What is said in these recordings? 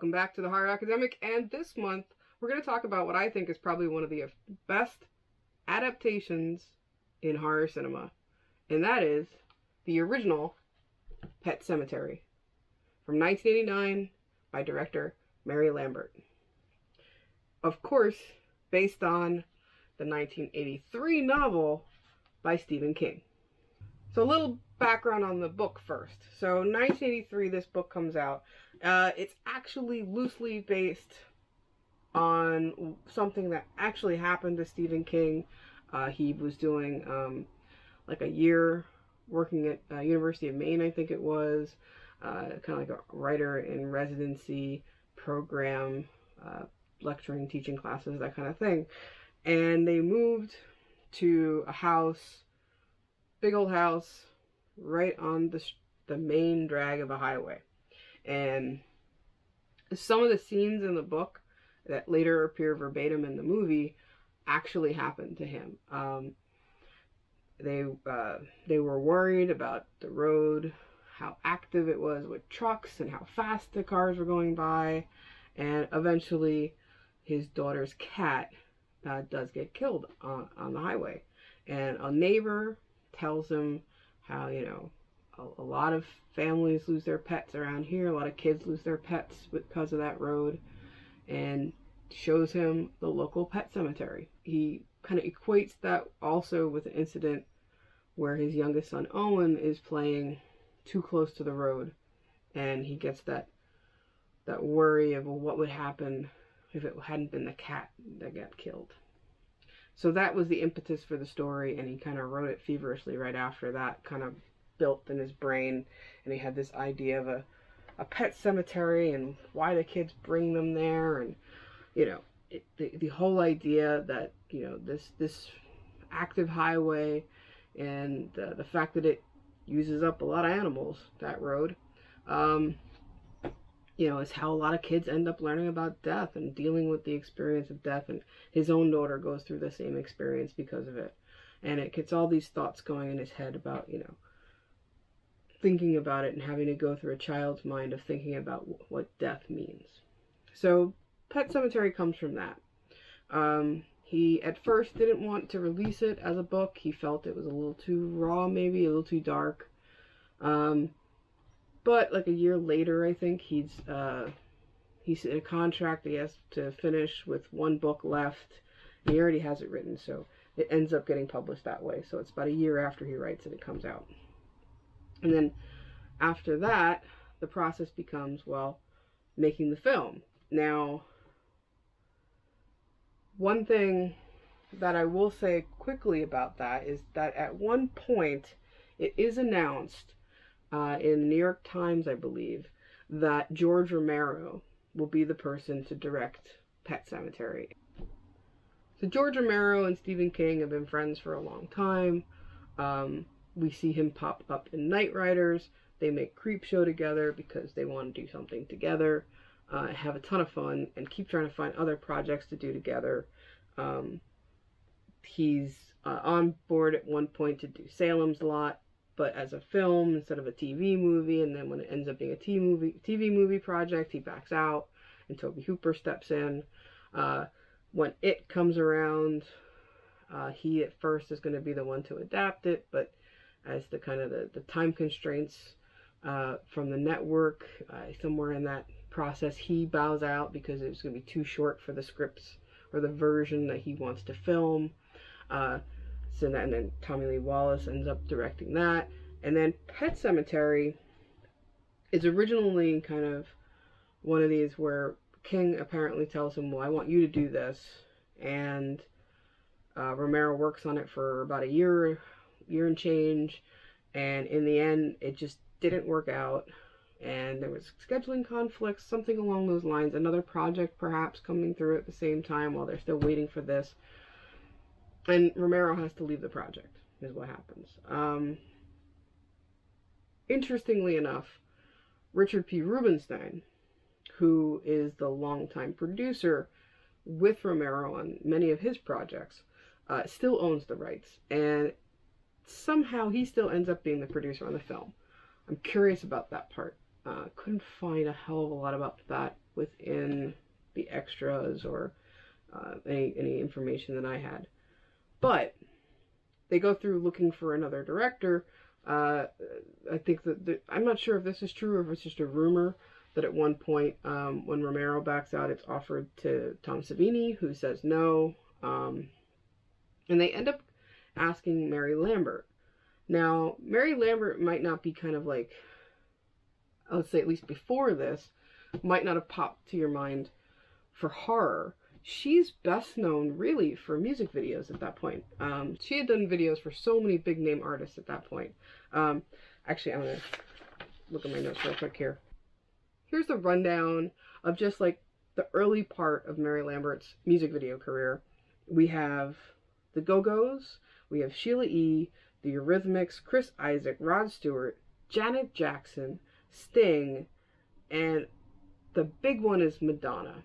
Welcome back to the Horror Academic, and this month we're going to talk about what I think is probably one of the best adaptations in horror cinema, and that is the original Pet Sematary from 1989 by director Mary Lambert. Of course, based on the 1983 novel by Stephen King. So a little background on the book first. So 1983, this book comes out. It's actually loosely based on something that actually happened to Stephen King. He was doing like a year working at University of Maine, I think it was, kind of like a writer in residency program, lecturing, teaching classes, that kind of thing. And they moved to a house, big old house, right on the main drag of a highway. And some of the scenes in the book that later appear verbatim in the movie actually happened to him. They were worried about the road, how active it was with trucks and how fast the cars were going by, and eventually his daughter's cat does get killed on the highway. And a neighbor tells him how, you know, a lot of families lose their pets around here, a lot of kids lose their pets because of that road, and shows him the local pet cemetery. He kind of equates that also with an incident where his youngest son Owen is playing too close to the road, and he gets that worry of, well, what would happen if it hadn't been the cat that got killed. So that was the impetus for the story, and he kind of wrote it feverishly right after that, kind of built in his brain, and he had this idea of a pet cemetery and why the kids bring them there, and, you know, the whole idea that, you know, this active highway and the fact that it uses up a lot of animals, that road, you know, is how a lot of kids end up learning about death and dealing with the experience of death. And his own daughter goes through the same experience because of it. And it gets all these thoughts going in his head about, you know, thinking about it and having to go through a child's mind of thinking about what death means. So Pet Sematary comes from that. He at first didn't want to release it as a book. He felt it was a little too raw, maybe a little too dark. But like a year later, I think he's in a contract he has to finish with one book left, and he already has it written, so it ends up getting published that way. So it's about a year after he writes it, it comes out. And then after that, the process becomes, well, making the film. Now, one thing that I will say quickly about that is that at one point it is announced in the New York Times, I believe, that George Romero will be the person to direct Pet Sematary. So George Romero and Stephen King have been friends for a long time. We see him pop up in Knight Riders. They make CREEPSHOW together because they want to do something together, have a ton of fun, and keep trying to find other projects to do together. He's on board at one point to do SALEM'S a lot, but as a film instead of a TV movie, and then when it ends up being a TV movie project, he backs out, and Tobe Hooper steps in. When It comes around, he at first is going to be the one to adapt it, but as the kind of the time constraints from the network, somewhere in that process, he bows out because it's going to be too short for the scripts or the version that he wants to film. And then Tommy Lee Wallace ends up directing that. And then Pet Sematary is originally kind of one of these where King apparently tells him, well, I want you to do this. And Romero works on it for about a year and change. And in the end, it just didn't work out. And there was scheduling conflicts, something along those lines. Another project perhaps coming through at the same time while they're still waiting for this. And Romero has to leave the project, is what happens. Interestingly enough, Richard P. Rubinstein, who is the longtime producer with Romero on many of his projects, still owns the rights. And somehow he still ends up being the producer on the film. I'm curious about that part. Couldn't find a hell of a lot about that within the extras or any information that I had. But they go through looking for another director. I think that I'm not sure if this is true or if it's just a rumor that at one point, when Romero backs out, it's offered to Tom Savini, who says no. And they end up asking Mary Lambert. Now, Mary Lambert might not be kind of like, let's say at least before this, might not have popped to your mind for horror. She's best known really for music videos at that point. She had done videos for so many big name artists at that point. Actually, I'm going to look at my notes real quick here. Here's the rundown of just like the early part of Mary Lambert's music video career. We have the Go-Go's, we have Sheila E., the Eurythmics, Chris Isaak, Rod Stewart, Janet Jackson, Sting, and the big one is Madonna.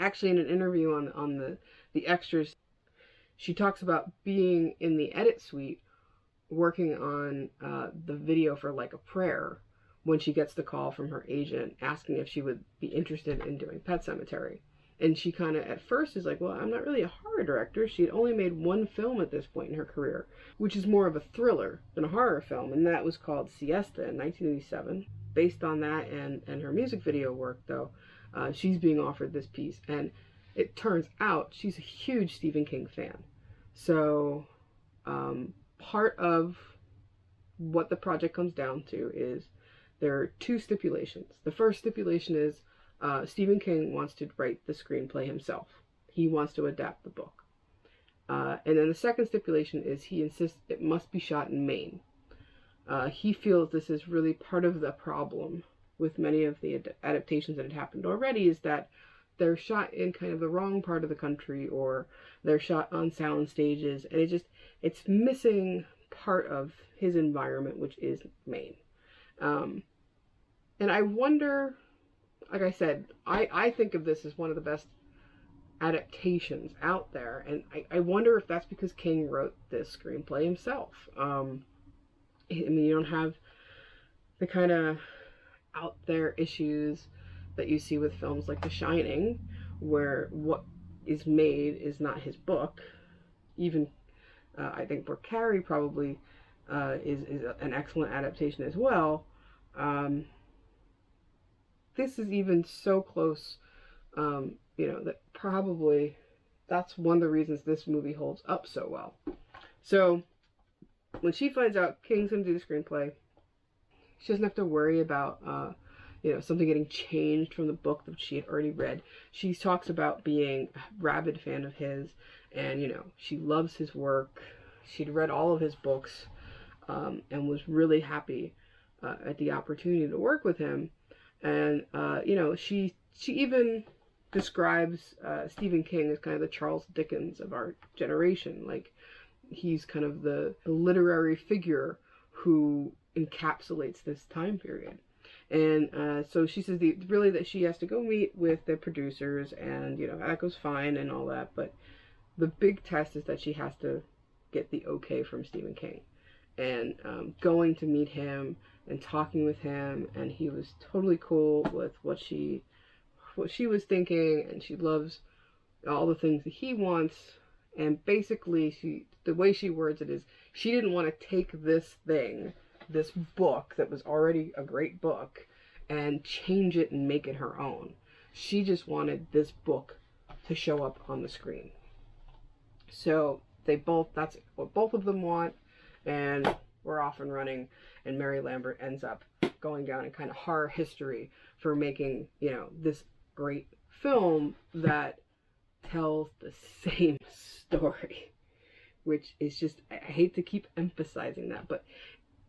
Actually, in an interview on the extras, she talks about being in the edit suite working on the video for Like a Prayer when she gets the call from her agent asking if she would be interested in doing Pet Sematary. And she kind of at first is like, well, I'm not really a horror director. She had only made one film at this point in her career, which is more of a thriller than a horror film, and that was called Siesta in 1987. Based on that and her music video work, though, she's being offered this piece, and it turns out she's a huge Stephen King fan. So part of what the project comes down to is there are two stipulations. The first stipulation is Stephen King wants to write the screenplay himself. He wants to adapt the book. And then the second stipulation is he insists it must be shot in Maine. He feels this is really part of the problem with many of the adaptations that had happened already, is that they're shot in kind of the wrong part of the country, or they're shot on sound stages, and it's missing part of his environment, which is Maine. And I wonder, like I said, I think of this as one of the best adaptations out there, and I wonder if that's because King wrote this screenplay himself. I mean, you don't have the kind of out there issues that you see with films like The Shining, where what is made is not his book. Even I think where Carrie probably is an excellent adaptation as well. This is even so close, you know, that probably that's one of the reasons this movie holds up so well. So when she finds out King's going to do the screenplay, she doesn't have to worry about, you know, something getting changed from the book that she had already read. She talks about being a rabid fan of his, and, you know, she loves his work. She'd read all of his books, and was really happy at the opportunity to work with him. And, you know, she even describes Stephen King as kind of the Charles Dickens of our generation. Like, he's kind of the literary figure who encapsulates this time period. And so she says really that she has to go meet with the producers, and, you know, that goes fine and all that, but the big test is that she has to get the okay from Stephen King. And going to meet him and talking with him, and he was totally cool with what she was thinking, and she loves all the things that he wants. And basically, the way she words it is, she didn't want to take this book that was already a great book, and change it and make it her own. She just wanted this book to show up on the screen. So that's what both of them want, and we're off and running, and Mary Lambert ends up going down in kind of horror history for making, you know, this great film that tells the same story, which is just, I hate to keep emphasizing that, but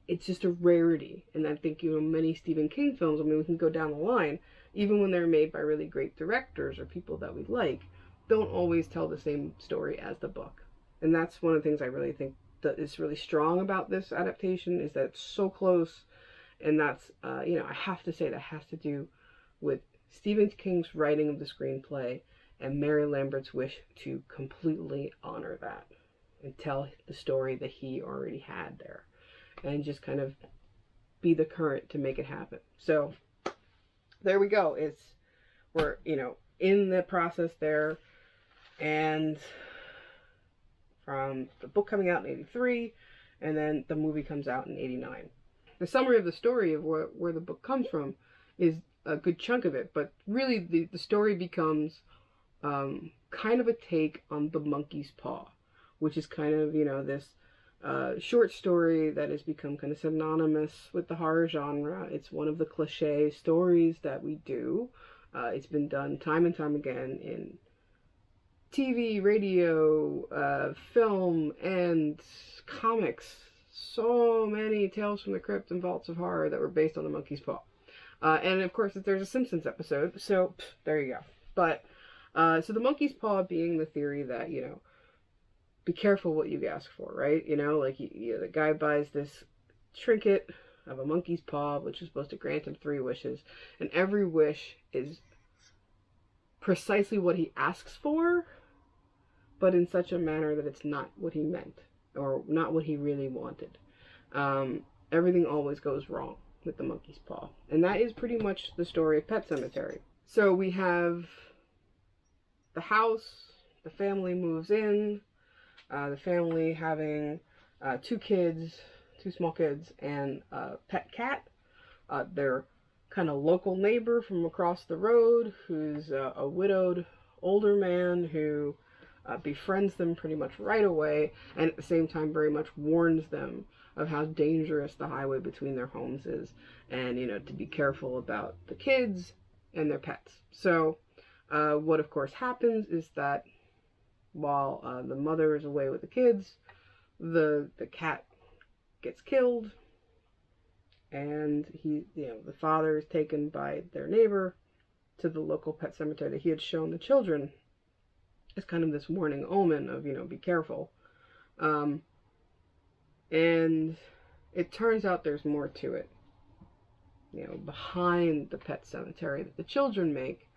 it's just a rarity. And I think, you know, many Stephen King films, I mean, we can go down the line, even when they're made by really great directors or people that we like, don't always tell the same story as the book. And that's one of the things I really think that is really strong about this adaptation, is that it's so close. And that's, you know, I have to say that has to do with Stephen King's writing of the screenplay and Mary Lambert's wish to completely honor that and tell the story that he already had there, and just kind of be the current to make it happen. So there we go. We're, you know, in the process there. And from the book coming out in 83, and then the movie comes out in 89. The summary of the story of where the book comes from is a good chunk of it, but really the story becomes kind of a take on The Monkey's Paw, which is kind of, you know, this short story that has become kind of synonymous with the horror genre. It's one of the cliche stories that we do. It's been done time and time again in TV, radio, film, and comics. So many Tales from the Crypt and Vaults of Horror that were based on The Monkey's Paw. And of course, there's a Simpsons episode, so there you go. But, so The Monkey's Paw being the theory that, you know, be careful what you ask for, right? You know, like, the guy buys this trinket of a monkey's paw, which is supposed to grant him 3 wishes, and every wish is precisely what he asks for, but in such a manner that it's not what he meant, or not what he really wanted. Everything always goes wrong with the monkey's paw. And that is pretty much the story of Pet Sematary. So we have the house, the family moves in, the family having 2 kids, 2 small kids, and a pet cat. Their kind of local neighbor from across the road, who's a widowed older man who befriends them pretty much right away, and at the same time very much warns them of how dangerous the highway between their homes is, and, you know, to be careful about the kids and their pets. So what of course happens is that while the mother is away with the kids, the cat gets killed, and the father is taken by their neighbor to the local pet cemetery that he had shown the children as kind of this warning omen of, you know, be careful. And it turns out there's more to it. You know, behind the pet cemetery that the children make,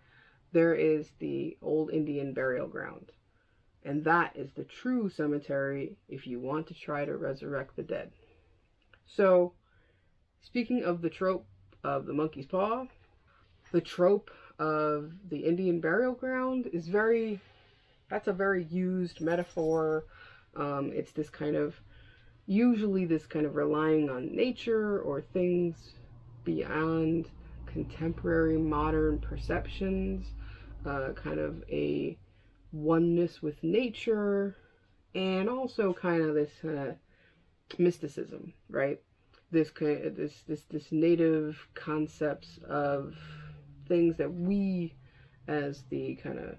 there is the old Indian burial ground. And that is the true cemetery if you want to try to resurrect the dead. So, speaking of the trope of the monkey's paw, the trope of the Indian burial ground is that's a very used metaphor. It's this kind of, usually this kind of relying on nature or things beyond contemporary modern perceptions, kind of a oneness with nature, and also kind of this mysticism, right? This kind of this native concepts of things that we, as the kind of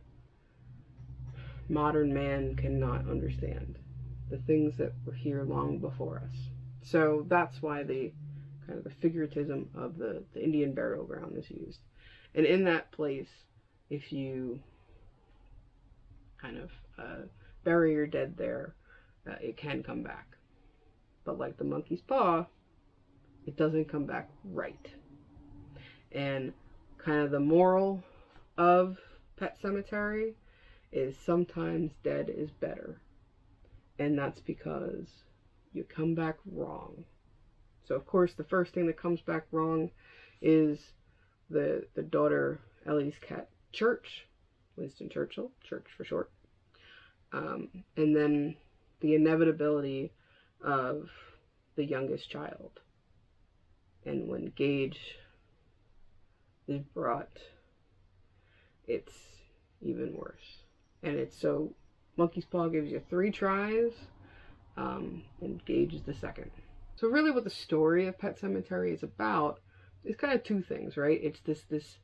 modern man, cannot understand. The things that were here long before us. So that's why the kind of the figuratism of the Indian burial ground is used. And in that place, if you kind of bury your dead there, it can come back. But like the monkey's paw, it doesn't come back right. And kind of the moral of Pet Sematary is sometimes dead is better. And that's because you come back wrong. So of course the first thing that comes back wrong is the daughter Ellie's cat Church, Winston Churchill, Church for short. And then the inevitability of the youngest child. And when Gage is brought, it's even worse. And it's so, Monkey's Paw gives you 3 tries, and Gage is the second. So really what the story of Pet Sematary is about is kind of 2 things, right? It's this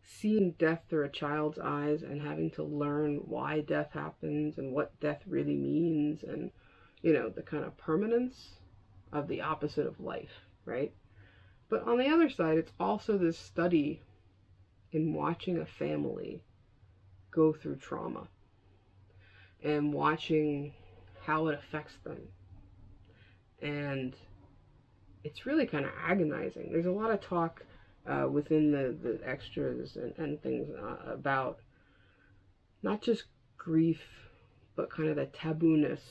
seeing death through a child's eyes and having to learn why death happens and what death really means, and, you know, the kind of permanence of the opposite of life, right? But on the other side, it's also this study in watching a family go through trauma and watching how it affects them. And it's really kind of agonizing. There's a lot of talk within the extras and things about not just grief, but kind of the taboo-ness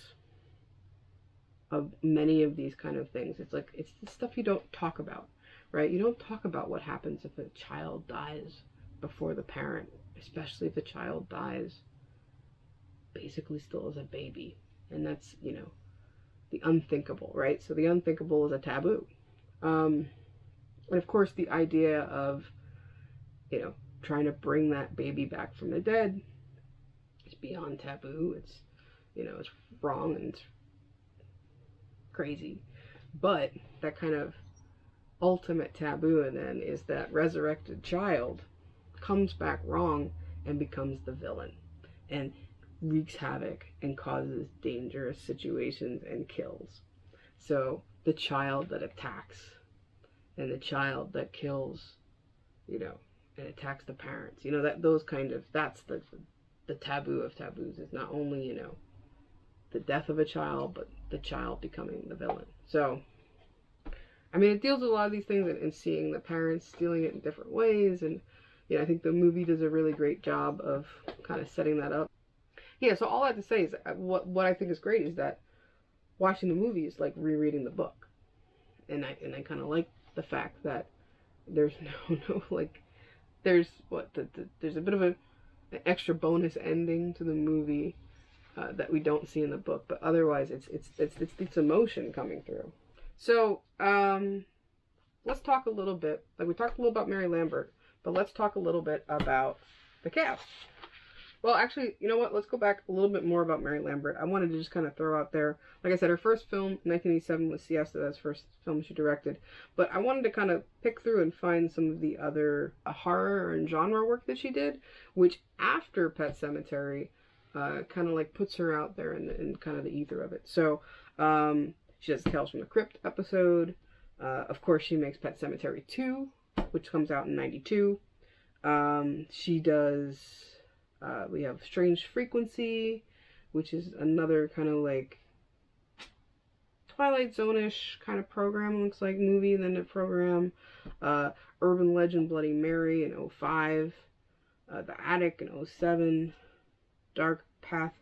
of many of these kind of things. It's like, it's the stuff you don't talk about, right? You don't talk about what happens if a child dies before the parent, especially if the child dies basically still as a baby. And that's, you know, the unthinkable, right? So the unthinkable is a taboo. And of course, the idea of, you know, trying to bring that baby back from the dead is beyond taboo. It's, you know, it's wrong and it's crazy. But that kind of ultimate taboo then is that resurrected child comes back wrong and becomes the villain and wreaks havoc and causes dangerous situations and kills. So the child that attacks and the child that kills, you know, and attacks the parents, you know, that those kind of, that's the taboo of taboos, is not only, you know, the death of a child, but the child becoming the villain. So I mean, it deals with a lot of these things, and seeing the parents dealing it in different ways. And, you know, I think the movie does a really great job of kind of setting that up. Yeah, so all I have to say is what I think is great is that watching the movie is like rereading the book. And I kind of like the fact that there's no like, there's there's a bit of an extra bonus ending to the movie that we don't see in the book, but otherwise it's emotion coming through. So, let's talk a little bit, like we talked a little about Mary Lambert, but let's talk a little bit about the cast. Well, actually, you know what? Let's go back a little bit more about Mary Lambert. I wanted to just kind of throw out there, like I said, her first film, 1987, was Siesta. That's the first film she directed. But I wanted to kind of pick through and find some of the other horror and genre work that she did, which after Pet Sematary, kind of like puts her out there in kind of the ether of it. So, she does Tales from the Crypt episode. Of course, she makes Pet Sematary 2, which comes out in 92. She does, we have Strange Frequency, which is another kind of like Twilight Zone-ish kind of program, looks like, movie, and then a program. Urban Legend Bloody Mary in 05. The Attic in 07. Dark Path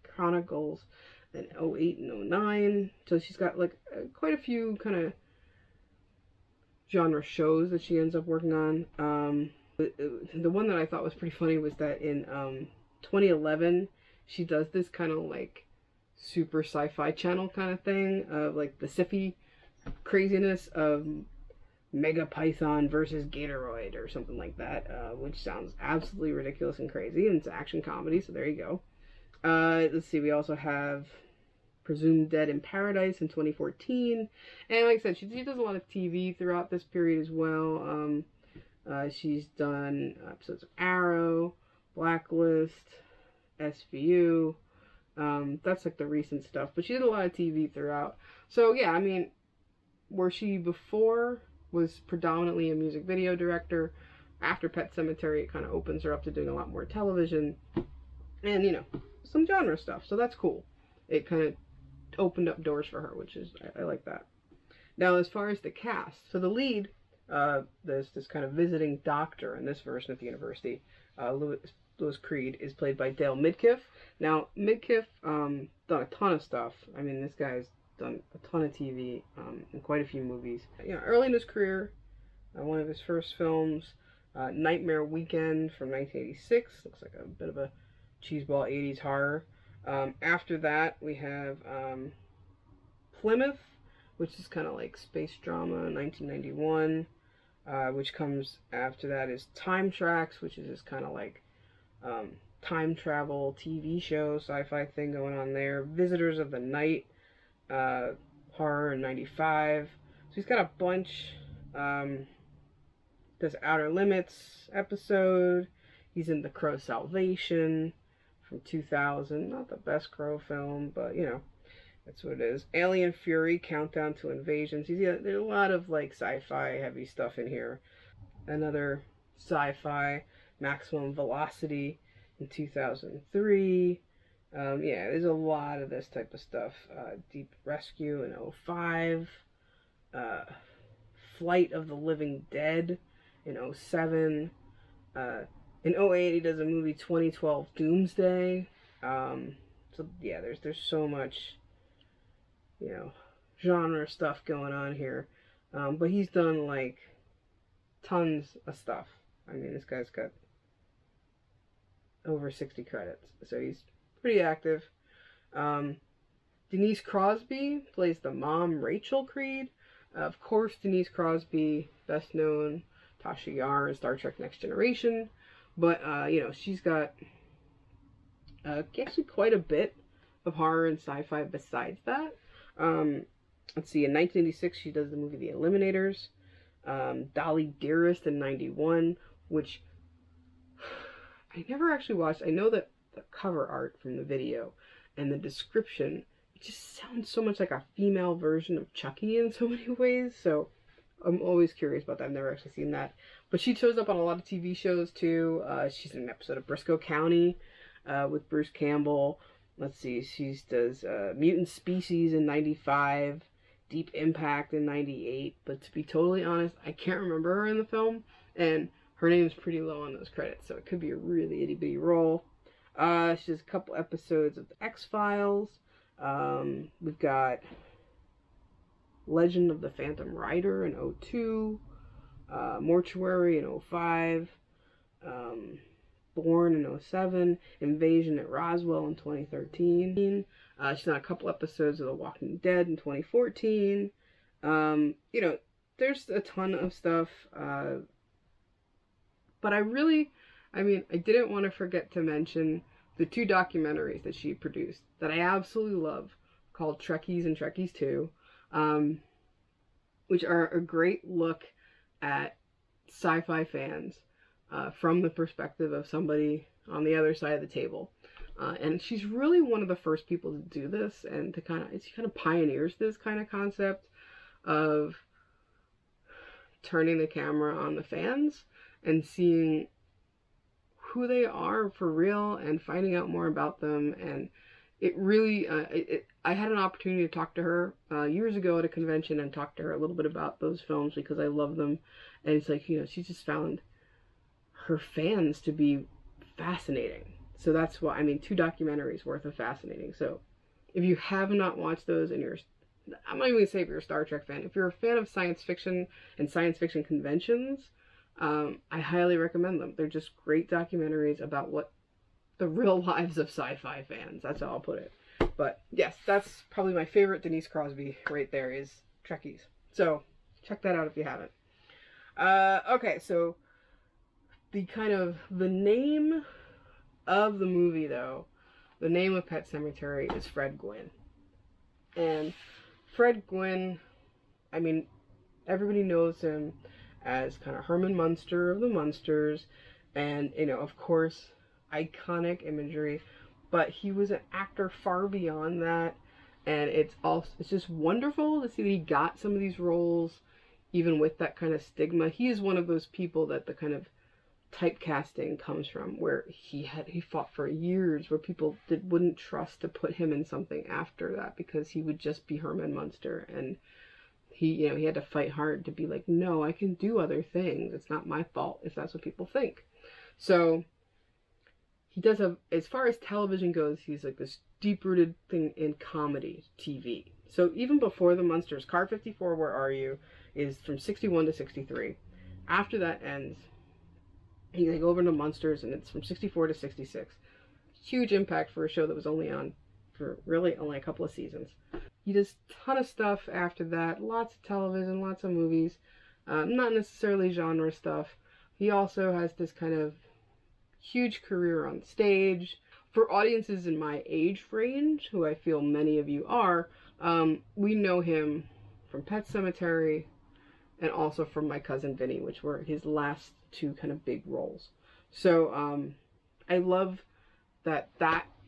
Chronicles in 08 and 09. So she's got like quite a few kind of genre shows that she ends up working on. The one that I thought was pretty funny was that in 2011 she does this kind of like super sci-fi channel kind of thing of like the sci-fi craziness of Mega Python versus Gatoroid or something like that, which sounds absolutely ridiculous and crazy, and it's action comedy, so there you go. Let's see, we also have Presumed Dead in Paradise in 2014. And like I said, she does a lot of TV throughout this period as well. She's done episodes of Arrow, Blacklist, SVU. That's like the recent stuff. But she did a lot of TV throughout. So yeah, I mean, where she before was predominantly a music video director, after Pet Sematary, it kind of opens her up to doing a lot more television. And, you know, some genre stuff. So that's cool. It kind of opened up doors for her, which is, I like that. Now, as far as the cast, so the lead, there's this kind of visiting doctor in this version at the university, Louis Creed, is played by Dale Midkiff. Now, Midkiff done a ton of stuff. I mean, this guy's done a ton of TV and quite a few movies. You know, early in his career, one of his first films, Nightmare Weekend from 1986, looks like a bit of a cheeseball 80s horror. After that, we have Plymouth, which is kind of like space drama, 1991. Which comes after that is Time Tracks, which is this kind of like time travel TV show, sci-fi thing going on there. Visitors of the Night, horror in 95. So he's got a bunch. This Outer Limits episode. He's in The Crow Salvation from 2000. Not the best Crow film, but you know, that's what it is. Alien Fury, Countdown to Invasions. There's a lot of like sci-fi heavy stuff in here. Another sci-fi, Maximum Velocity in 2003. Yeah, there's a lot of this type of stuff. Deep Rescue in 05. Flight of the Living Dead in 07. In 08, he does a movie, 2012 Doomsday. So yeah, there's so much, you know, genre stuff going on here. But he's done like tons of stuff. I mean, this guy's got over 60 credits, so he's pretty active. Denise Crosby plays the mom, Rachel Creed. Of course, Denise Crosby, best known Tasha Yar in Star Trek Next Generation. But, you know, she's got actually quite a bit of horror and sci-fi besides that. Let's see, in 1986, she does the movie The Eliminators. Dolly Dearest in 91, which I never actually watched. I know that the cover art from the video and the description, it just sounds so much like a female version of Chucky in so many ways, so I'm always curious about that. I've never actually seen that. But she shows up on a lot of TV shows too. She's in an episode of Briscoe County with Bruce Campbell. Let's see, she does Mutant Species in 95, Deep Impact in 98. But to be totally honest, I can't remember her in the film, and her name's pretty low on those credits, so it could be a really itty-bitty role. She does a couple episodes of the X-Files. We've got Legend of the Phantom Rider in 02, Mortuary in 05, Born in 07, Invasion at Roswell in 2013. She's done a couple episodes of The Walking Dead in 2014. You know, there's a ton of stuff, but I didn't want to forget to mention the 2 documentaries that she produced that I absolutely love, called Trekkies and Trekkies 2, which are a great look at sci-fi fans from the perspective of somebody on the other side of the table. And she's really one of the first people to do this, and she kind of pioneers this kind of concept of turning the camera on the fans and seeing who they are for real and finding out more about them. And it really, I had an opportunity to talk to her years ago at a convention and talk to her a little bit about those films because I love them. And it's like, you know, she just found her fans to be fascinating. So that's why, 2 documentaries worth of fascinating. So if you have not watched those and I'm not even going to say if you're a Star Trek fan, if you're a fan of science fiction and science fiction conventions, I highly recommend them. They're just great documentaries about what the real lives of sci-fi fans. That's how I'll put it. But yes, that's probably my favorite Denise Crosby right there, is Trekkies. So check that out if you haven't. Okay, so the name of the movie, though, the name of Pet Sematary is Fred Gwynne. And Fred Gwynne, everybody knows him as kind of Herman Munster of the Munsters, and, you know, of course, iconic imagery, but he was an actor far beyond that, and it's just wonderful to see that he got some of these roles, even with that kind of stigma. He is one of those people that the kind of typecasting comes from, where he fought for years, where people wouldn't trust to put him in something after that because he would just be Herman Munster, and he had to fight hard to be like, no, I can do other things. It's not my fault if that's what people think. So he does have, as far as television goes, he's like this deep-rooted thing in comedy TV. So even before the Munsters, Car 54, Where Are You, is from 61 to 63. After that ends, he goes over to Munsters, and it's from 64 to 66. Huge impact for a show that was only on for really only a couple of seasons. He does a ton of stuff after that, lots of television, lots of movies, not necessarily genre stuff. He also has this kind of huge career on stage. For audiences in my age range, who I feel many of you are, we know him from Pet Sematary and also from My Cousin Vinny, which were his last 2 kind of big roles. So I love that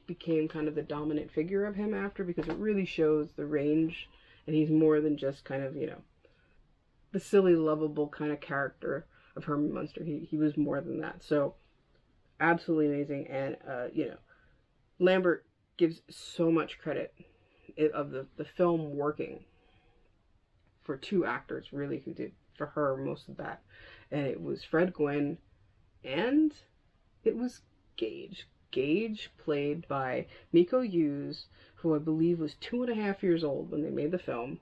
became kind of the dominant figure of him after, because it really shows the range, and he's more than just kind of, you know, the silly, lovable kind of character of Herman Munster. He was more than that. So absolutely amazing. And Lambert gives so much credit of the film working for 2 actors really who did for her most of that, and it was Fred Gwynne and it was Gage. Gage, played by Miko Hughes, who I believe was 2.5 years old when they made the film.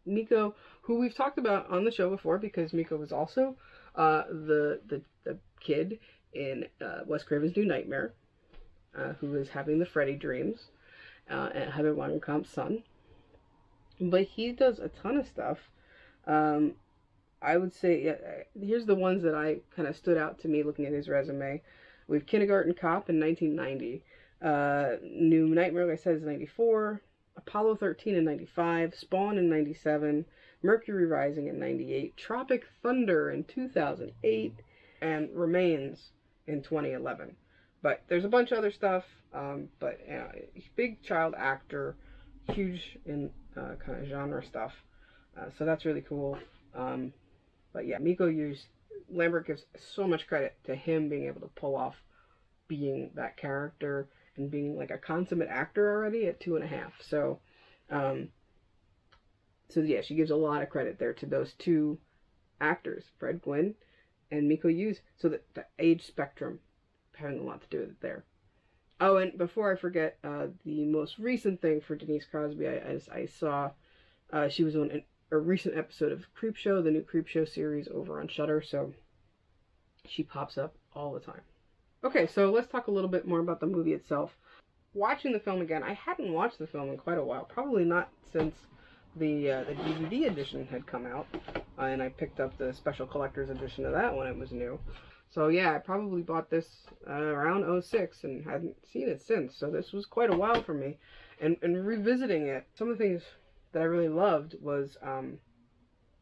Miko, who we've talked about on the show before, because Miko was also the kid in Wes Craven's New Nightmare, who was having the Freddy dreams, and Heather Langenkamp's son. But he does a ton of stuff. I would say, here's the ones that I kind of stood out to me looking at his resume. We have Kindergarten Cop in 1990. New Nightmare, like I said, is 94. Apollo 13 in 95. Spawn in 97. Mercury Rising in 98. Tropic Thunder in 2008. And Remains in 2011. But there's a bunch of other stuff. But big child actor. Huge in kind of genre stuff. So that's really cool. But yeah, Lambert gives so much credit to him being able to pull off being that character and being like a consummate actor already at 2.5. So yeah, she gives a lot of credit there to those two actors, Fred Gwynne and Miko Hughes. So that the age spectrum having a lot to do with it there. Oh, and before I forget, the most recent thing for Denise Crosby, I saw she was on a recent episode of CREEPSHOW, the new CREEPSHOW series over on Shudder, so she pops up all the time. Okay, so let's talk a little bit more about the movie itself. Watching the film again, I hadn't watched the film in quite a while, probably not since the DVD edition had come out, and I picked up the special collector's edition of that when it was new. So yeah, I probably bought this around 06 and hadn't seen it since, so this was quite a while for me. And revisiting it, some of the things that I really loved was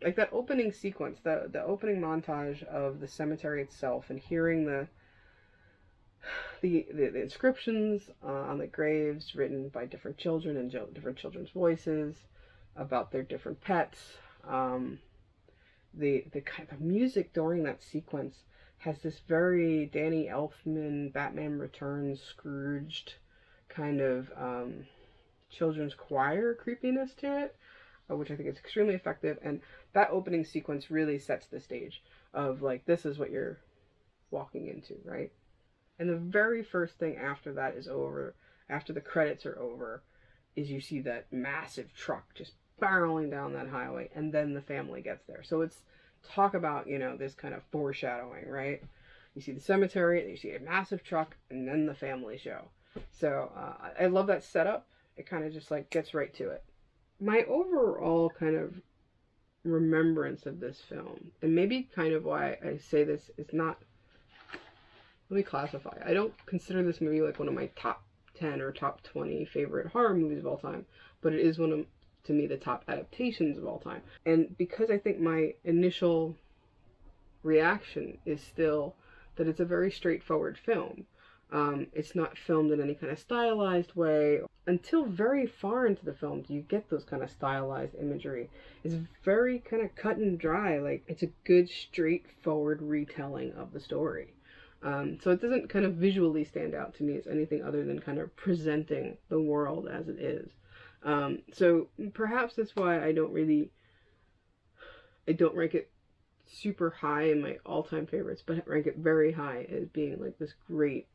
like that opening sequence, the opening montage of the cemetery itself, and hearing the inscriptions on the graves written by different children in different children's voices about their different pets. The kind of music during that sequence has this very Danny Elfman, Batman Returns, Scrooged kind of children's choir creepiness to it, which I think is extremely effective. And that opening sequence really sets the stage of like, this is what you're walking into, right? And the very first thing after that is over, after the credits are over, is you see that massive truck just barreling down that highway, and then the family gets there. So it's talk about, this kind of foreshadowing, right? You see the cemetery, and you see a massive truck, and then the family show. So I love that setup. It kind of just like gets right to it. My overall kind of remembrance of this film, and maybe kind of why I say this is not, let me classify. I don't consider this movie like one of my top 10 or top 20 favorite horror movies of all time, but it is one of, to me, the top adaptations of all time. And because I think my initial reaction is still that it's a very straightforward film. It's not filmed in any kind of stylized way. Until very far into the film do you get those kind of stylized imagery. It's very kind of cut and dry. Like, it's a good straightforward retelling of the story. So it doesn't kind of visually stand out to me as anything other than kind of presenting the world as it is. So perhaps that's why I don't rank it super high in my all-time favorites, but rank it very high as being like this great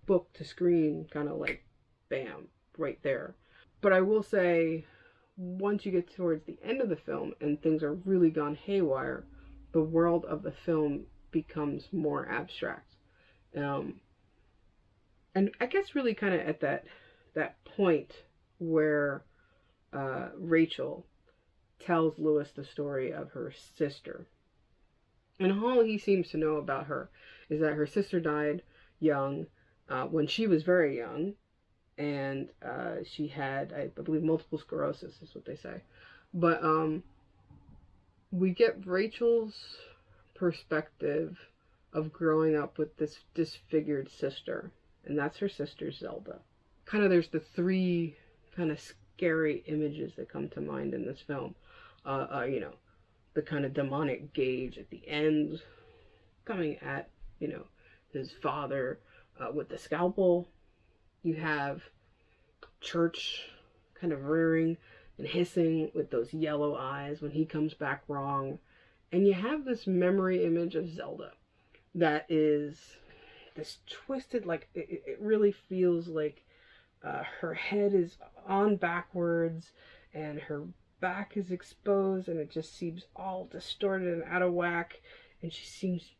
book to screen kind of like bam, right there. But I will say, once you get towards the end of the film and things are really gone haywire, the world of the film becomes more abstract. And I guess really kind of at that point where Rachel tells Lewis the story of her sister. And all he seems to know about her is that her sister died young, when she was very young, and she had, I believe, multiple sclerosis is what they say. But we get Rachel's perspective of growing up with this disfigured sister, and that's her sister Zelda. Kind of there's the three kind of scary images that come to mind in this film. The kind of demonic Gage at the end coming at, his father with the scalpel. You have Church kind of rearing and hissing with those yellow eyes when he comes back wrong. And you have this memory image of Zelda that is this twisted, like, it really feels like her head is on backwards, and her back is exposed and it just seems all distorted and out of whack, and she seems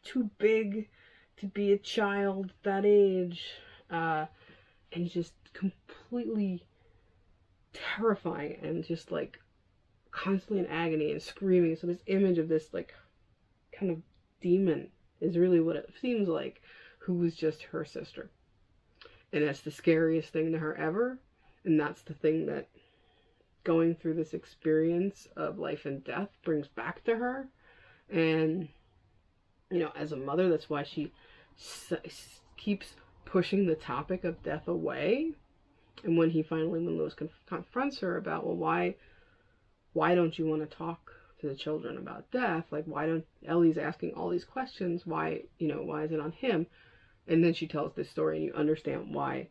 too big to be a child that age, and just completely terrifying and just like constantly in agony and screaming. So this image of this like kind of demon is really what it seems like, who was just her sister. And that's the scariest thing to her ever. And that's the thing that going through this experience of life and death brings back to her. And, you know, as a mother, that's why she keeps pushing the topic of death away. And when Lewis confronts her about, well, why don't you want to talk to the children about death? Like, why don't, Ellie's asking all these questions, why, you know, why is it on him? And then she tells this story, and you understand why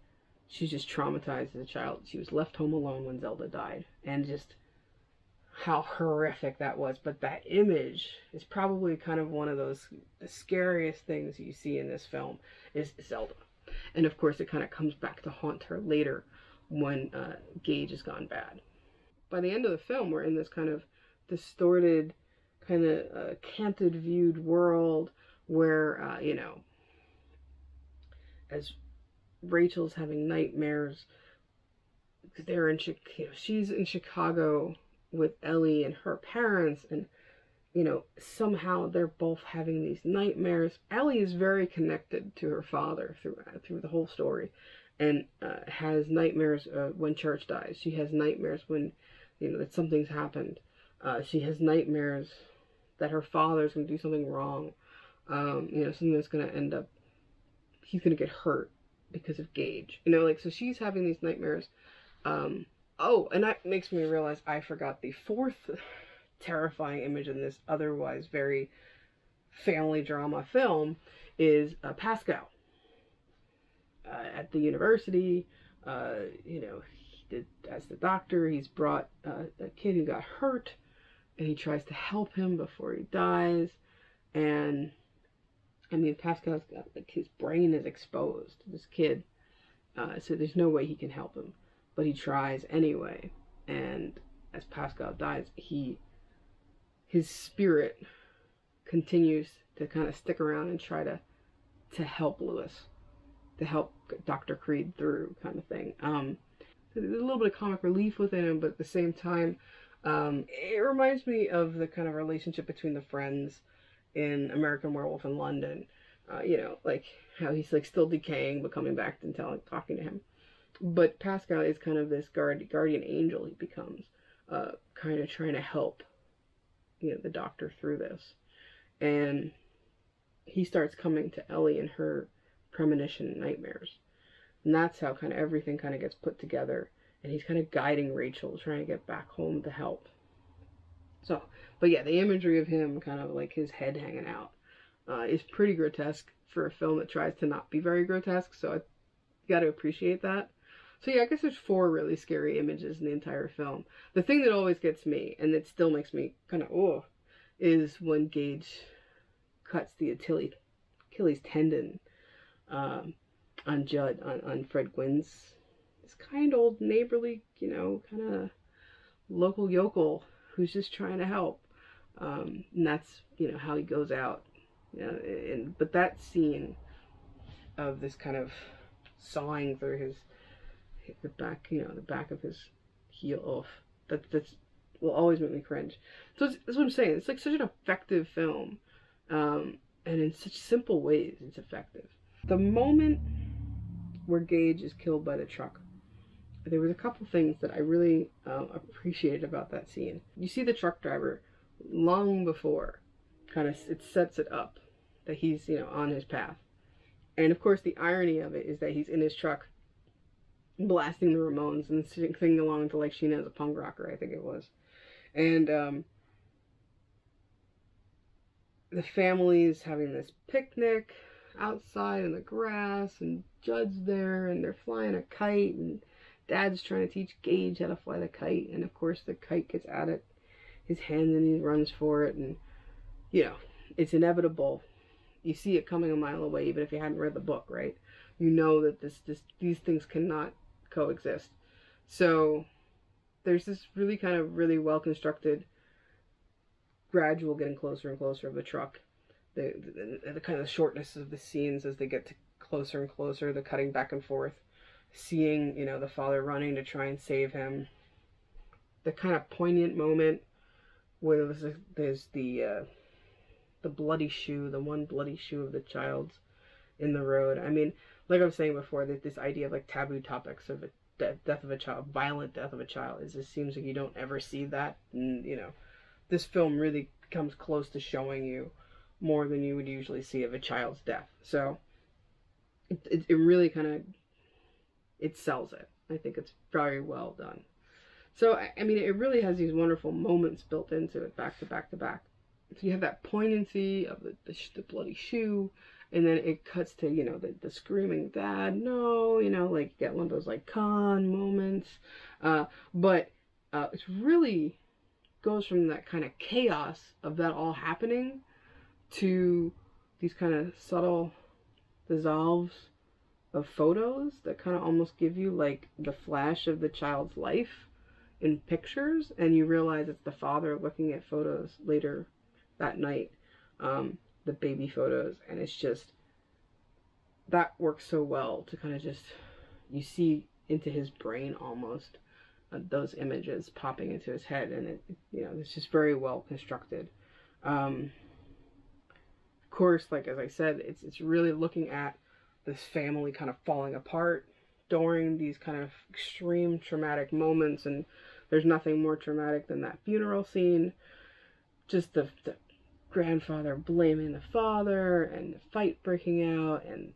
she's just traumatized as a child. She was left home alone when Zelda died, and just how horrific that was. But that image is probably kind of one of those, the scariest things you see in this film is Zelda. And of course it kind of comes back to haunt her later when Gage has gone bad. By the end of the film, we're in this kind of distorted, kind of canted viewed world where, you know, as Rachel's having nightmares, they're in she's in Chicago with Ellie and her parents, and you know, somehow they're both having these nightmares. Ellie is very connected to her father through the whole story, and has nightmares when Church dies. She has nightmares when, you know, that something's happened. She has nightmares that her father's going to do something wrong. You know, something that's going to end up, he's going to get hurt because of Gage. You know, like, so she's having these nightmares. Oh, and that makes me realize I forgot the fourth terrifying image in this otherwise very family drama film is Pascal. At the university, you know, as the doctor, he's brought a kid who got hurt, and he tries to help him before he dies. And I mean, Pascal's got, like, his brain is exposed, this kid, so there's no way he can help him, but he tries anyway. And as Pascal dies, his spirit continues to kind of stick around and try to help Lewis, to help Dr. Creed through, kind of thing. There's a little bit of comic relief within him, but at the same time, it reminds me of the kind of relationship between the friends in American Werewolf in London. You know, like how he's like still decaying but coming back and talking to him. But Pascal is kind of this guardian angel he becomes, kind of trying to help, you know, the doctor through this. And he starts coming to Ellie in her premonition nightmares. And that's how kind of everything kind of gets put together. And he's kind of guiding Rachel, trying to get back home to help. So, but yeah, the imagery of him kind of like his head hanging out is pretty grotesque for a film that tries to not be very grotesque. So you got to appreciate that. So yeah, I guess there's 4 really scary images in the entire film. The thing that always gets me, and it still makes me kind of, oh, is when Gage cuts the Achilles tendon on Fred Gwynn's, this kind old neighborly, you know, kind of local yokel who's just trying to help. And that's, you know, how he goes out. You know, but that scene of this kind of sawing through the back, you know, the back of his heel off, that's will always make me cringe. So that's what I'm saying. It's like such an effective film, and in such simple ways, it's effective. The moment where Gage is killed by the truck, there was a couple things that I really appreciated about that scene. You see the truck driver long before, kind of, it sets it up that he's, you know, on his path. And of course, the irony of it is that he's in his truck blasting the Ramones and singing along to like Sheena as a punk rocker, I think it was. And the family's having this picnic outside in the grass, and Judd's there, and they're flying a kite, and Dad's trying to teach Gage how to fly the kite, and of course the kite gets out of his hand and he runs for it, and you know, it's inevitable. You see it coming a mile away, even if you hadn't read the book, right? You know that these things cannot coexist. So there's this really kind of really well constructed gradual getting closer and closer of the truck. The kind of shortness of the scenes as they get to closer and closer, the cutting back and forth, seeing, you know, the father running to try and save him. The kind of poignant moment where there's the bloody shoe, the one bloody shoe of the child's in the road. I mean, like I was saying before, that this idea of like taboo topics of a death of a child, violent death of a child, it just seems like you don't ever see that. And, you know, this film really comes close to showing you more than you would usually see of a child's death. So it really kind of, it sells it. I think it's very well done. So, I mean, it really has these wonderful moments built into it, back to back to back. So you have that poignancy of the bloody shoe, and then it cuts to, you know, the screaming dad, no, you know, like, you get one of those, like, con moments. But it's really goes from that kind of chaos of that all happening to these kind of subtle dissolves of photos that kind of almost give you, like, the flash of the child's life in pictures, and you realize it's the father looking at photos later that night, the baby photos, and it's just, that works so well to kind of just, you see into his brain almost, those images popping into his head, and it, you know, it's just very well constructed. Of course, like, as I said, it's really looking at this family kind of falling apart during these kind of extreme traumatic moments, and there's nothing more traumatic than that funeral scene. Just the grandfather blaming the father, and the fight breaking out, and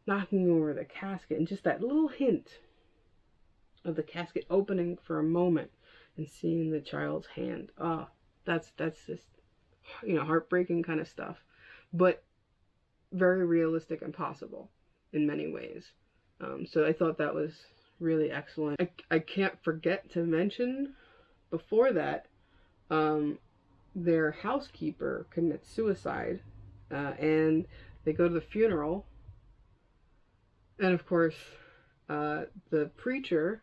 knocking over the casket, and just that little hint of the casket opening for a moment and seeing the child's hand. Oh, that's just, you know, heartbreaking kind of stuff, but very realistic and possible in many ways. So I thought that was really excellent. I can't forget to mention before that, their housekeeper commits suicide, and they go to the funeral, and of course the preacher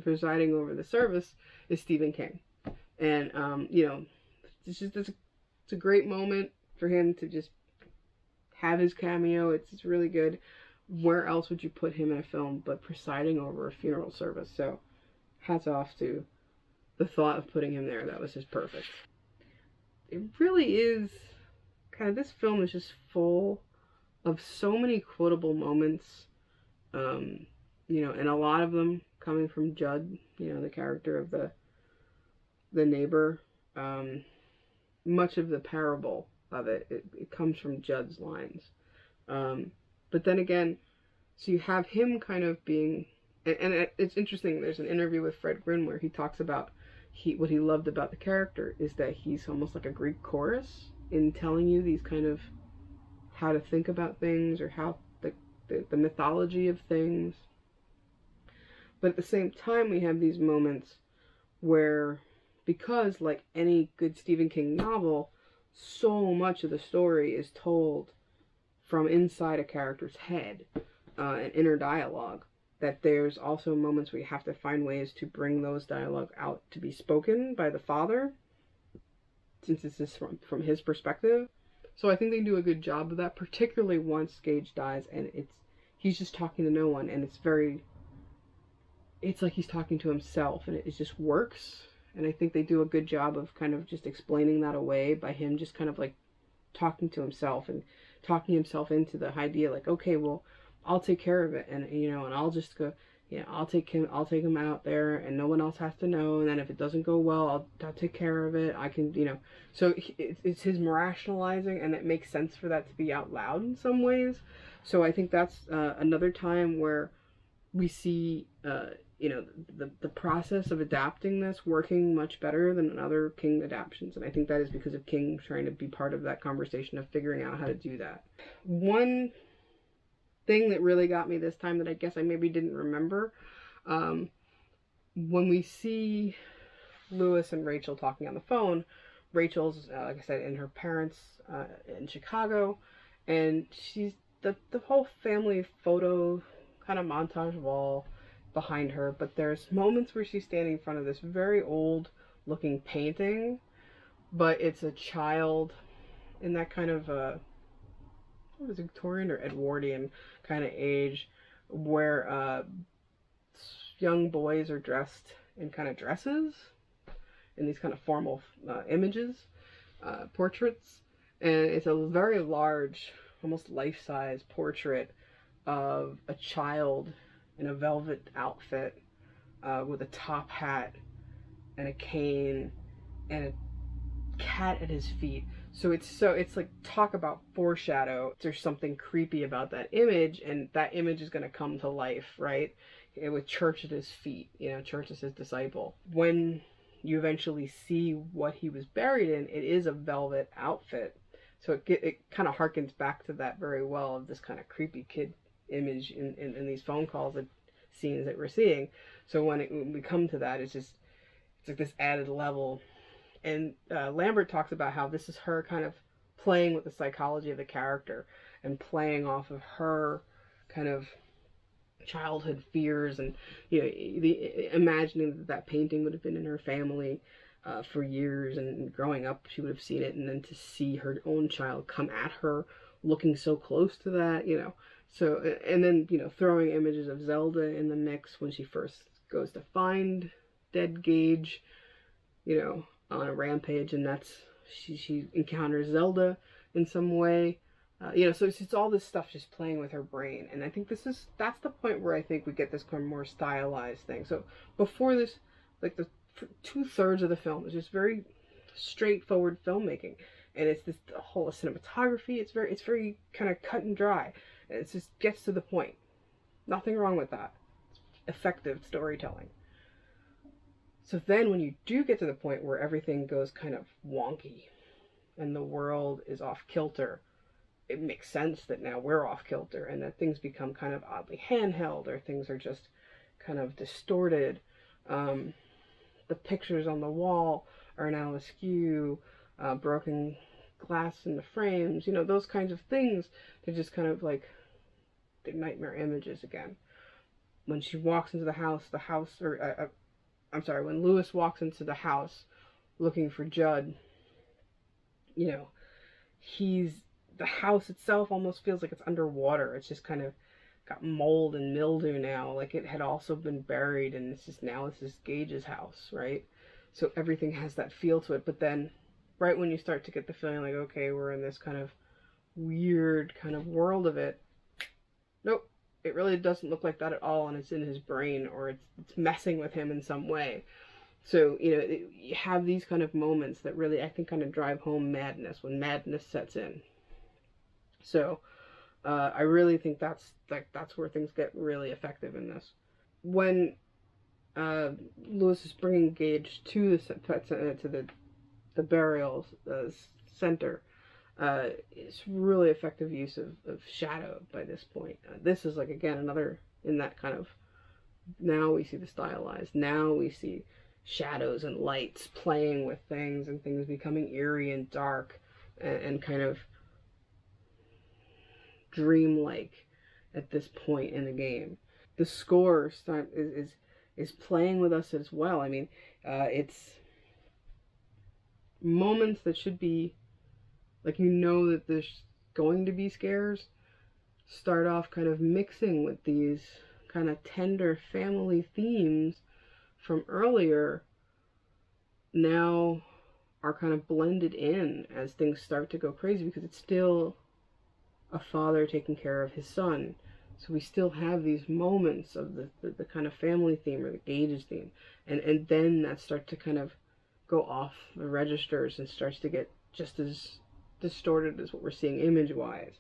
presiding over the service is Stephen King, and you know, it's a great moment for him to just have his cameo. It's really good. Where else would you put him in a film but presiding over a funeral service? So hats off to the thought of putting him there. That was just perfect. It really is kind of, this film is just full of so many quotable moments, you know, and a lot of them coming from Judd, you know, the character of the neighbor. Much of the parable of it comes from Judd's lines. But then again, so you have him kind of being, and it's interesting, there's an interview with Fred Gwynne where he talks about what he loved about the character is that he's almost like a Greek chorus in telling you these kind of how to think about things, or how the mythology of things. But at the same time, we have these moments where, because like any good Stephen King novel, so much of the story is told from inside a character's head, and inner dialogue, that there's also moments where you have to find ways to bring those dialogue out to be spoken by the father, since this is from his perspective. So I think they do a good job of that, particularly once Gage dies and he's just talking to no one, and it's like he's talking to himself, and it just works. And I think they do a good job of kind of just explaining that away by him just kind of like talking to himself and talking himself into the idea, like, okay, well, I'll take care of it, and you know, and I'll just go, yeah, I'll take him out there, and no one else has to know, and then if it doesn't go well, I'll take care of it. I can, you know, so it's his rationalizing, and it makes sense for that to be out loud in some ways. So I think that's another time where we see, you know, the process of adapting this working much better than other King adaptations, and I think that is because of King trying to be part of that conversation of figuring out how to do that. One thing that really got me this time that I guess I maybe didn't remember, when we see Lewis and Rachel talking on the phone, Rachel's, like I said, in her parents in Chicago, and she's the whole family photo kind of montage wall behind her, but there's moments where she's standing in front of this very old looking painting, but it's a child in that kind of what was it, Victorian or Edwardian kind of age, where young boys are dressed in kind of dresses, in these kind of formal images, portraits, and it's a very large, almost life-size portrait of a child in a velvet outfit with a top hat and a cane and a cat at his feet. So it's like, talk about foreshadow. There's something creepy about that image, and that image is going to come to life, right? With Church at his feet, you know, Church is his disciple. When you eventually see what he was buried in, it is a velvet outfit. So it kind of harkens back to that very well, of this kind of creepy kid image in these phone calls and scenes that we're seeing. So when we come to that, it's like this added level. And Lambert talks about how this is her kind of playing with the psychology of the character and playing off of her kind of childhood fears, and, you know, imagining that painting would have been in her family for years, and growing up she would have seen it, and then to see her own child come at her looking so close to that, you know. So, and then, you know, throwing images of Zelda in the mix when she first goes to find dead Gage, you know, on a rampage, and that's she encounters Zelda in some way, you know. So it's all this stuff just playing with her brain, and I think that's the point where I think we get this kind of more stylized thing. So before this, like the 2/3 of the film is just very straightforward filmmaking, and it's this whole cinematography. It's very kind of cut and dry, and it just gets to the point. Nothing wrong with that. It's effective storytelling. So then when you do get to the point where everything goes kind of wonky and the world is off kilter, it makes sense that now we're off kilter, and that things become kind of oddly handheld, or things are just kind of distorted. The pictures on the wall are now askew, broken glass in the frames, you know, those kinds of things. They're just kind of like the nightmare images again. When she walks into the house, when Lewis walks into the house looking for Judd, you know, the house itself almost feels like it's underwater. It's just kind of got mold and mildew now, like it had also been buried, and this is Gage's house, right? So everything has that feel to it. But then right when you start to get the feeling like, okay, we're in this kind of weird kind of world of it, nope, it really doesn't look like that at all, and it's in his brain, or it's messing with him in some way. So, you know, you have these kind of moments that really, I think, kind of drive home madness, when madness sets in. So, I really think that's where things get really effective in this. When Lewis is bringing Gage to the burial center, it's really effective use of shadow by this point. This is like, again, another in that kind of, now we see the stylized, now we see shadows and lights playing with things, and things becoming eerie and dark, and kind of dreamlike at this point in the game. The score is playing with us as well. I mean, it's moments that should be like, you know, that there's going to be scares, start off kind of mixing with these kind of tender family themes from earlier, now are kind of blended in as things start to go crazy, because it's still a father taking care of his son. So we still have these moments of the kind of family theme, or the Gage's theme, and then that starts to kind of go off the registers and starts to get just as distorted as what we're seeing image-wise.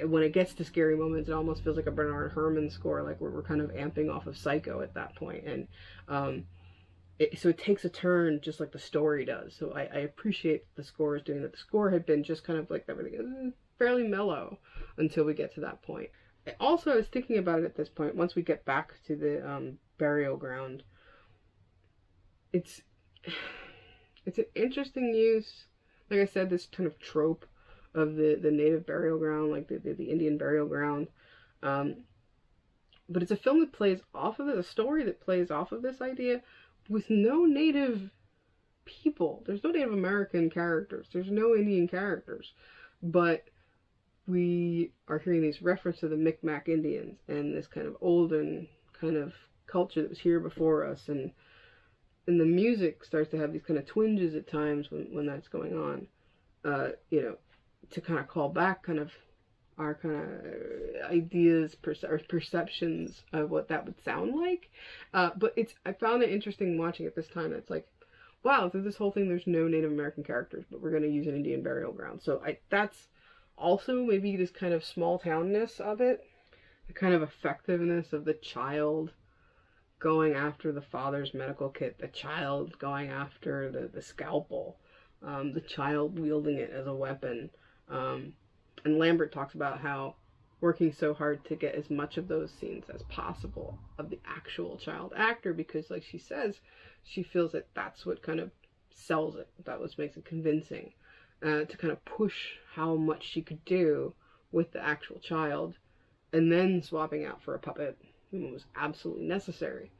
When it gets to scary moments, it almost feels like a Bernard Herrmann score, like we're kind of amping off of Psycho at that point. And so it takes a turn just like the story does. So I appreciate the score is doing that. The score had been just kind of like everything fairly mellow until we get to that point. Also, I was thinking about it at this point, once we get back to the burial ground, it's an interesting use, like I said, this kind of trope of the native burial ground, like the Indian burial ground, but it's a film that plays off of it, a story that plays off of this idea with no native people. There's no Native American characters. There's no Indian characters. But we are hearing these references to the Micmac Indians and this kind of olden kind of culture that was here before us. And the music starts to have these kind of twinges at times when that's going on. You know, to kind of call back kind of our kind of ideas, or perceptions of what that would sound like. But I found it interesting watching it this time. It's like, wow, through this whole thing there's no Native American characters, but we're going to use an Indian burial ground. So that's also maybe this kind of small townness of it, the kind of effectiveness of the child going after the father's medical kit, the child going after the scalpel, the child wielding it as a weapon. And Lambert talks about how working so hard to get as much of those scenes as possible of the actual child actor, because like she says, she feels that that's what kind of sells it, that what makes it convincing, to kind of push how much she could do with the actual child, and then swapping out for a puppet who was absolutely necessary.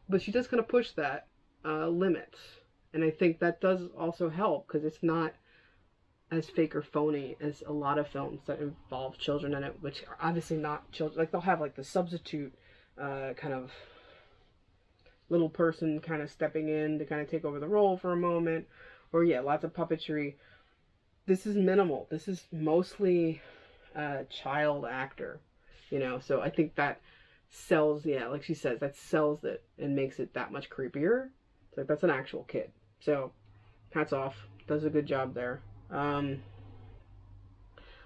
But she does kind of push that limit, and I think that does also help, because it's not as fake or phony as a lot of films that involve children in it, which are obviously not children. Like, they'll have like the substitute kind of little person kind of stepping in to kind of take over the role for a moment, or yeah, lots of puppetry. This is minimal. This is mostly child actor, you know, so I think that sells, yeah, like she says, that sells it and makes it that much creepier. It's like, that's an actual kid. So hats off, does a good job there. Like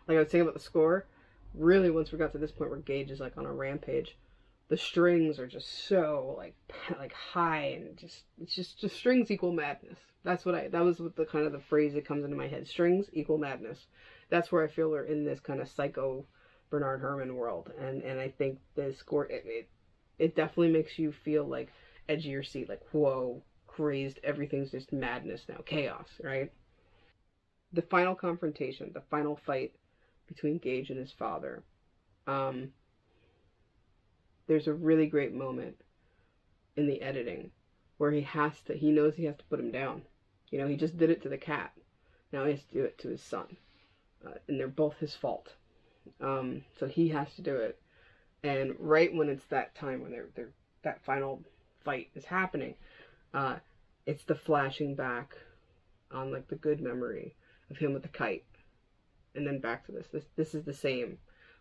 I was saying about the score, really once we got to this point where Gage is like on a rampage, the strings are just so like high, and it's just strings equal madness. That was what the kind of the phrase that comes into my head. Strings equal madness. That's where I feel we're in this kind of psycho Bernard Herrmann world, and I think the score it definitely makes you feel like edge of your seat, like, whoa, crazed, everything's just madness now, chaos, right? The final confrontation, the final fight between Gage and his father. There's a really great moment in the editing where he knows he has to put him down. You know, he just did it to the cat. Now he has to do it to his son. And they're both his fault. So he has to do it. And right when it's that time, when that final fight is happening, it's the flashing back on like the good memory of him with the kite. And then back to this. This is the same.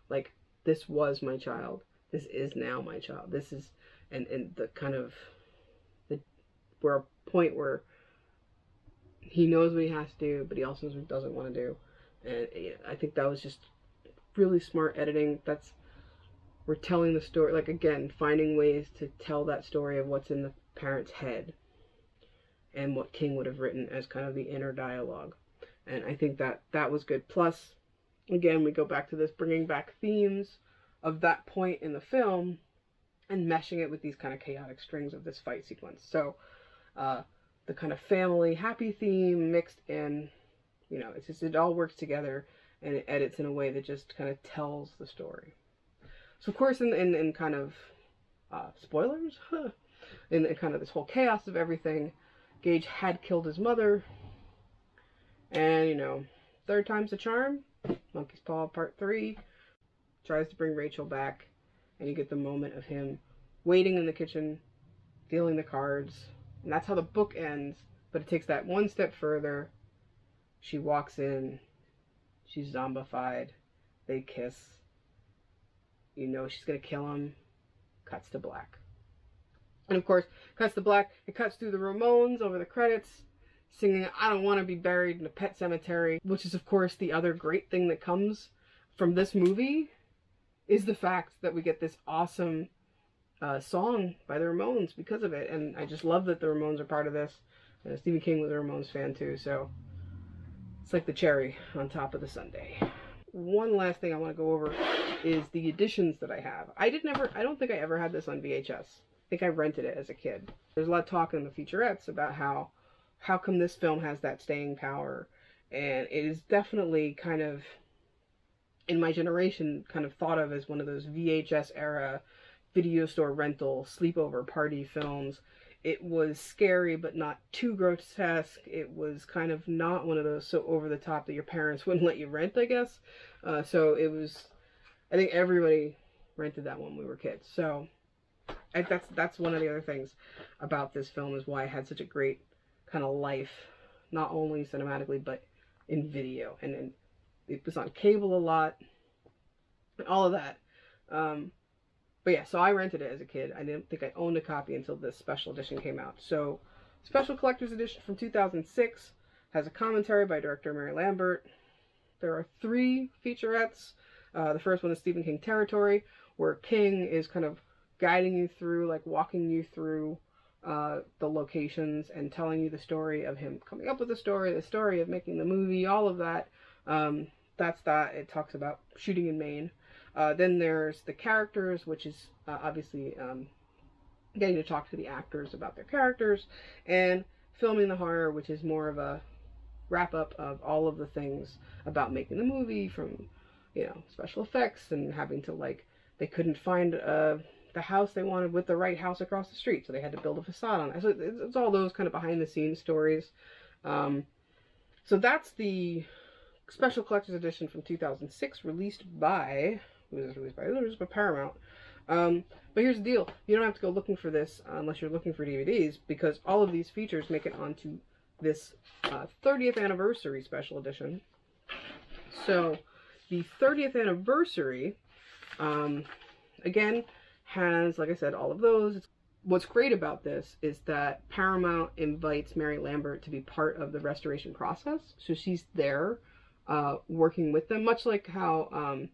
Like, this was my child. This is now my child. This is, and the kind of, we're a point where he knows what he has to do, but he also knows what he doesn't want to do. And I think that was just really smart editing. We're telling the story, like, again, finding ways to tell that story of what's in the parent's head and what King would have written as kind of the inner dialogue. And I think that was good. Plus, again, we go back to this, bringing back themes of that point in the film and meshing it with these kind of chaotic strings of this fight sequence. So the kind of family happy theme mixed in, you know, it's just, it all works together, and it edits in a way that just kind of tells the story. So of course in kind of spoilers, in kind of this whole chaos of everything, Gage had killed his mother, and, you know, third time's the charm. Monkey's Paw Part 3 tries to bring Rachel back, and you get the moment of him waiting in the kitchen, dealing the cards, and that's how the book ends, but it takes that one step further. She walks in, she's zombified, they kiss, you know she's gonna kill him, cuts to black. And of course, cuts to black, it cuts through the Ramones over the credits, singing I Don't Want to Be Buried in a Pet Cemetery, which is of course the other great thing that comes from this movie, is the fact that we get this awesome song by the Ramones because of it. And I just love that the Ramones are part of this. Stephen King was a Ramones fan too, so it's like the cherry on top of the sundae. One last thing I want to go over is the editions that I have. I don't think I ever had this on VHS. I think I rented it as a kid. There's a lot of talk in the featurettes about how come this film has that staying power, and it is definitely kind of, in my generation, kind of thought of as one of those VHS era video store rental, sleepover party films. It was scary, but not too grotesque. It was kind of not one of those so over the top that your parents wouldn't let you rent, I guess. So it was, I think everybody rented that when we were kids. So that's one of the other things about this film, is why it had such a great kind of life, not only cinematically, but in video. And it was on cable a lot, and all of that. But yeah, so I rented it as a kid. I didn't think I owned a copy until this special edition came out. So, special collector's edition from 2006 has a commentary by director Mary Lambert. There are 3 featurettes. The first one is Stephen King territory, where King is kind of guiding you through, like walking you through the locations and telling you the story of him coming up with the story of making the movie, all of that. That's that. It talks about shooting in Maine. Then there's the characters, which is obviously getting to talk to the actors about their characters, and filming the horror, which is more of a wrap-up of all of the things about making the movie, from, you know, special effects and having to, like, they couldn't find the house they wanted with the right house across the street, so they had to build a facade on it. So it's all those kind of behind-the-scenes stories. So that's the special collector's edition from 2006, released by... It was released by Paramount. But here's the deal. You don't have to go looking for this unless you're looking for DVDs, because all of these features make it onto this 30th anniversary special edition. So the 30th anniversary, again, has, like I said, all of those. What's great about this is that Paramount invites Mary Lambert to be part of the restoration process. So she's there working with them, much like how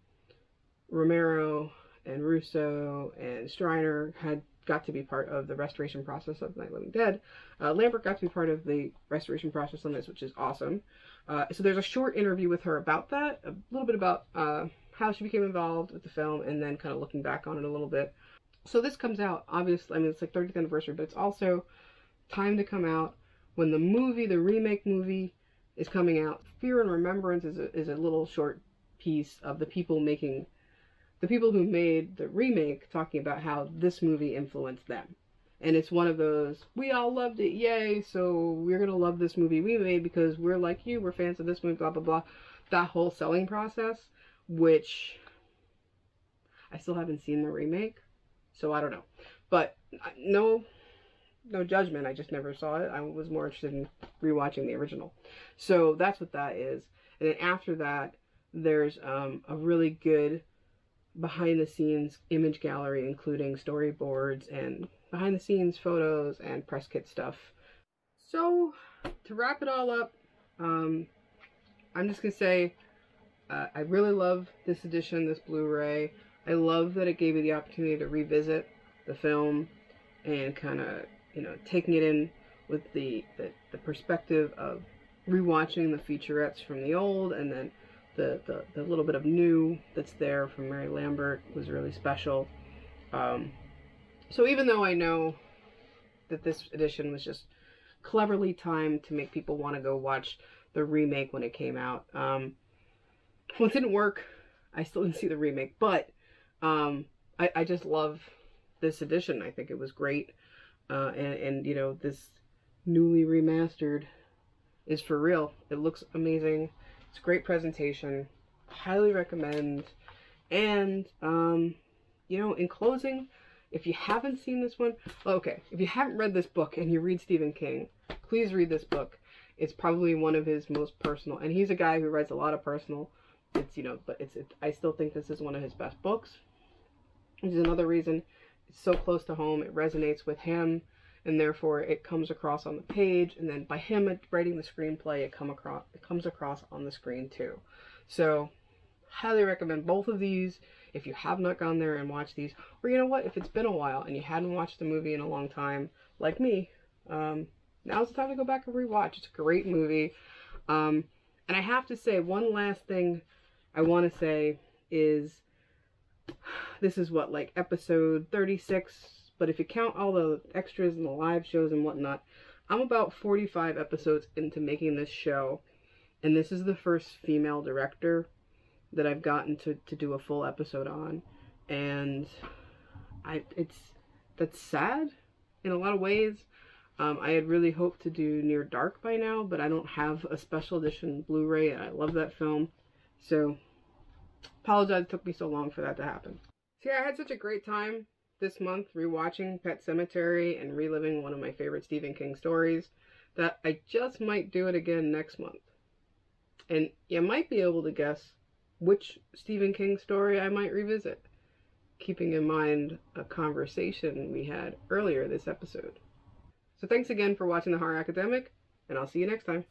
Romero and Russo and Striner had got to be part of the restoration process of Night of the Living Dead. Lambert got to be part of the restoration process on this, which is awesome. So there's a short interview with her about that, a little bit about how she became involved with the film, and then kind of looking back on it a little bit. So this comes out, obviously, I mean, it's like 30th anniversary, but it's also time to come out when the movie, the remake movie, is coming out. Fear and Remembrance is a little short piece of the people who made the remake, talking about how this movie influenced them. And it's one of those, we all loved it, yay, so we're gonna love this movie we made because we're like you, we're fans of this movie, blah, blah, blah. That whole selling process, which I still haven't seen the remake, so I don't know. But no judgment, I just never saw it. I was more interested in rewatching the original. So that's what that is. And then after that, there's a really good behind the scenes image gallery, including storyboards and behind the scenes photos and press kit stuff. So to wrap it all up, I'm just gonna say I really love this edition, this Blu-ray. I love that it gave me the opportunity to revisit the film and kind of, you know, taking it in with the perspective of rewatching the featurettes from the old, and then the little bit of new that's there from Mary Lambert was really special. So even though I know that this edition was just cleverly timed to make people want to go watch the remake when it came out, well, it didn't work. I still didn't see the remake, but I just love this edition. I think it was great, and you know, this newly remastered is for real. It looks amazing. It's a great presentation. Highly recommend. And, you know, in closing, if you haven't seen this one, okay, if you haven't read this book and you read Stephen King, please read this book. It's probably one of his most personal, and he's a guy who writes a lot of personal. It's, you know, but I still think this is one of his best books. Which is another reason it's so close to home. It resonates with him, and therefore it comes across on the page, and then by him writing the screenplay, it comes across on the screen too. So highly recommend both of these if you have not gone there and watched these, or you know what, if it's been a while and you hadn't watched the movie in a long time like me, now's the time to go back and rewatch. It's a great movie. And I have to say, one last thing I want to say is, this is what, like episode 36, but if you count all the extras and the live shows and whatnot, I'm about 45 episodes into making this show, and this is the first female director that I've gotten to do a full episode on, and That's sad in a lot of ways. I had really hoped to do Near Dark by now, but I don't have a special edition Blu-ray, and I love that film. So, apologize it took me so long for that to happen. So yeah, I had such a great time this month rewatching Pet Sematary and reliving one of my favorite Stephen King stories that I just might do it again next month. And you might be able to guess which Stephen King story I might revisit, keeping in mind a conversation we had earlier this episode. So thanks again for watching The Horror Academic, and I'll see you next time.